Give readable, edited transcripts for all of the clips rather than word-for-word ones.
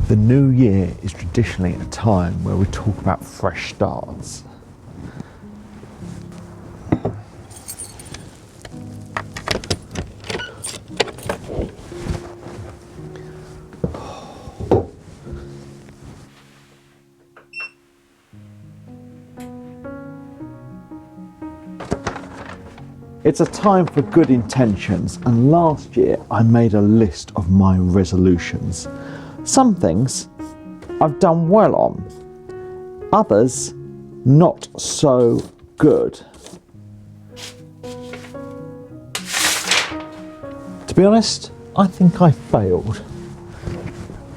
The new year is traditionally a time where we talk about fresh starts. It's a time for good intentions, and last year I made a list of my resolutions. Some things I've done well on, others not so good. To be honest, I think I failed.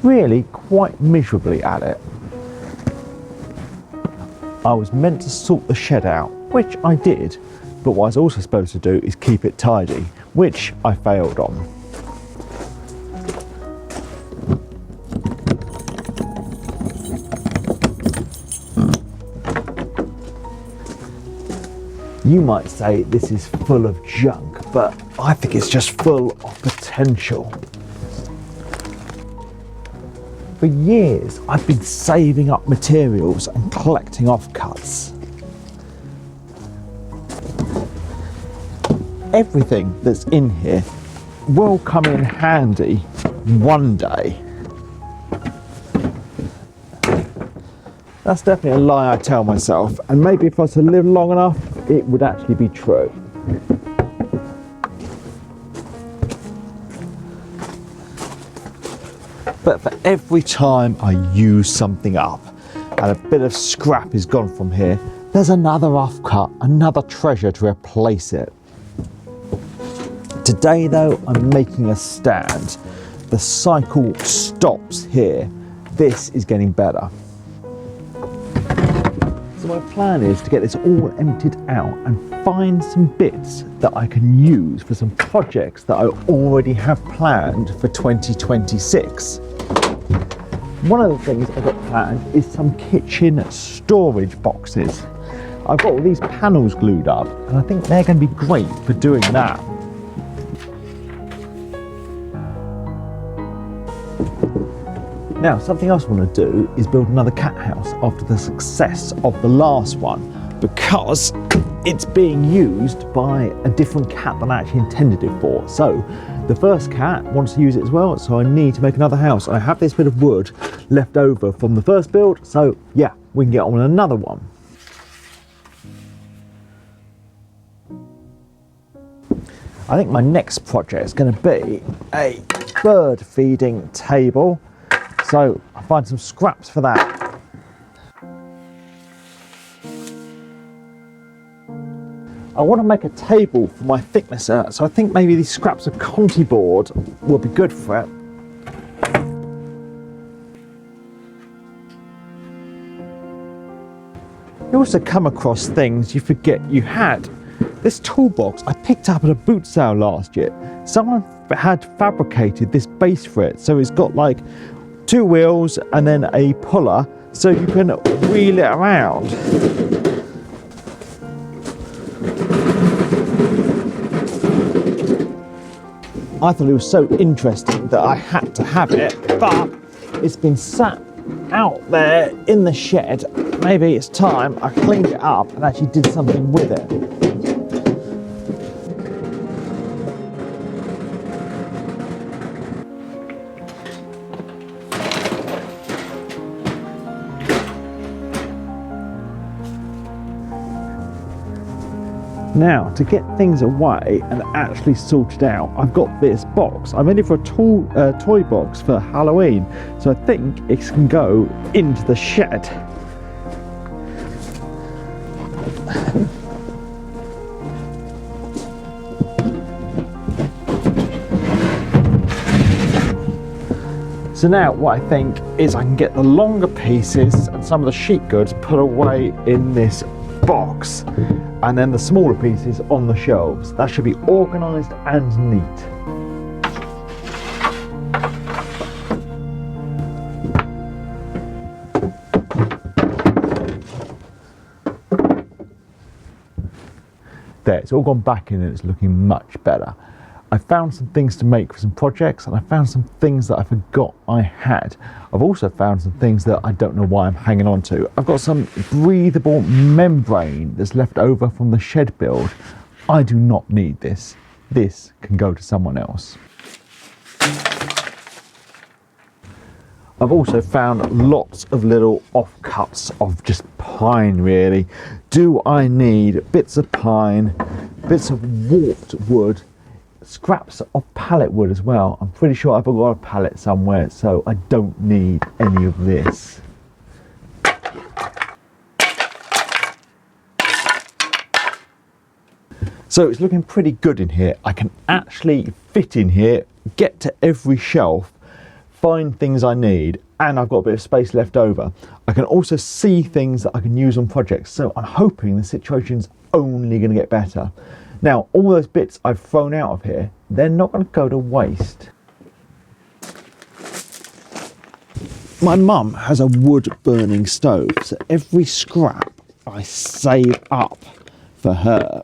Really quite miserably at it. I was meant to sort the shed out, which I did. But what I was also supposed to do is keep it tidy, which I failed on. You might say this is full of junk, but I think it's just full of potential. For years, I've been saving up materials and collecting offcuts. Everything that's in here will come in handy one day. That's definitely a lie I tell myself, and maybe if I was to live long enough, it would actually be true. But for every time I use something up and a bit of scrap is gone from here, there's another offcut, another treasure to replace it. Today though, I'm making a stand. The cycle stops here. This is getting better. So my plan is to get this all emptied out and find some bits that I can use for some projects that I already have planned for 2026. One of the things I've got planned is some kitchen storage boxes. I've got all these panels glued up and I think they're going to be great for doing that. Now, something else I want to do is build another cat house after the success of the last one, because it's being used by a different cat than I actually intended it for. So the first cat wants to use it as well, so I need to make another house. I have this bit of wood left over from the first build, so yeah, we can get on with another one. I think my next project is going to be a bird feeding table. So I'll find some scraps for that. I want to make a table for my thicknesser, so I think maybe these scraps of Conti board will be good for it. You also come across things you forget you had. This toolbox I picked up at a boot sale last year. Someone had fabricated this base for it, so it's got like 2 wheels and then a puller so you can wheel it around. I thought it was so interesting that I had to have it, but it's been sat out there in the shed. Maybe it's time I cleaned it up and actually did something with it. Now, to get things away and actually sorted out, I've got this box. I made it for a toy box for Halloween, so I think it can go into the shed. So now what I think is I can get the longer pieces and some of the sheet goods put away in this box, and then the smaller pieces on the shelves. That should be organised and neat. There, it's all gone back in and it's looking much better. I found some things to make for some projects, and I found some things that I forgot I had. I've also found some things that I don't know why I'm hanging on to. I've got some breathable membrane that's left over from the shed build. I do not need this. This can go to someone else. I've also found lots of little offcuts of just pine, really. Do I need bits of pine, bits of warped wood, scraps of pallet wood as well? I'm pretty sure I've got a pallet somewhere, so I don't need any of this. So it's looking pretty good in here. I can actually fit in here, get to every shelf, find things I need, and I've got a bit of space left over. I can also see things that I can use on projects, so I'm hoping the situation's only going to get better. Now, all those bits I've thrown out of here, they're not going to go to waste. My mum has a wood burning stove, so every scrap I save up for her.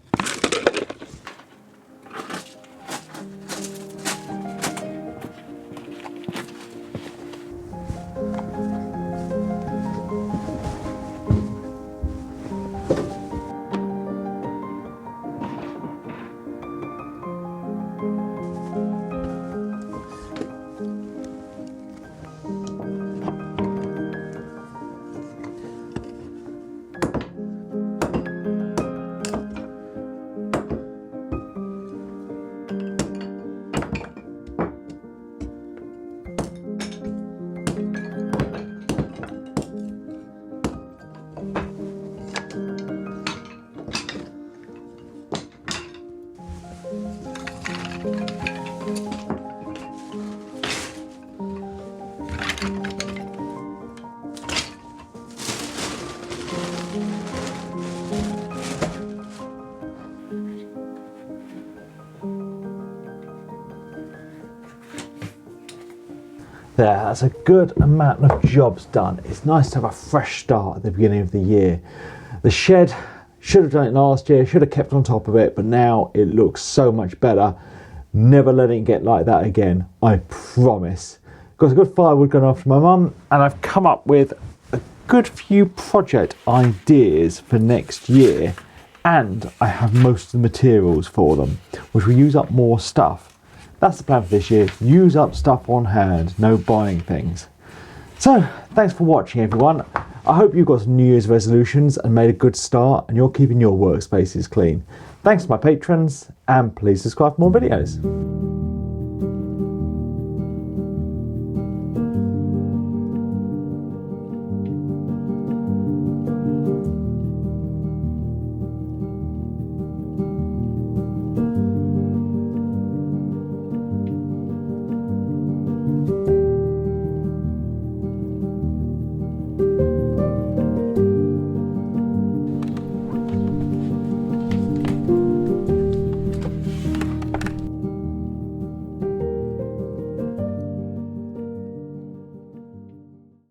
There, that's a good amount of jobs done. It's nice to have a fresh start at the beginning of the year. The shed, should have done it last year, should have kept on top of it, but now it looks so much better. Never letting it get like that again, I promise. Got some good firewood going off to my mum, and I've come up with a good few project ideas for next year, and I have most of the materials for them, which will use up more stuff. That's the plan for this year. Use up stuff on hand, no buying things. So, thanks for watching, everyone. I hope you've got some New Year's resolutions and made a good start, and you're keeping your workspaces clean. Thanks to my patrons, and please subscribe for more videos.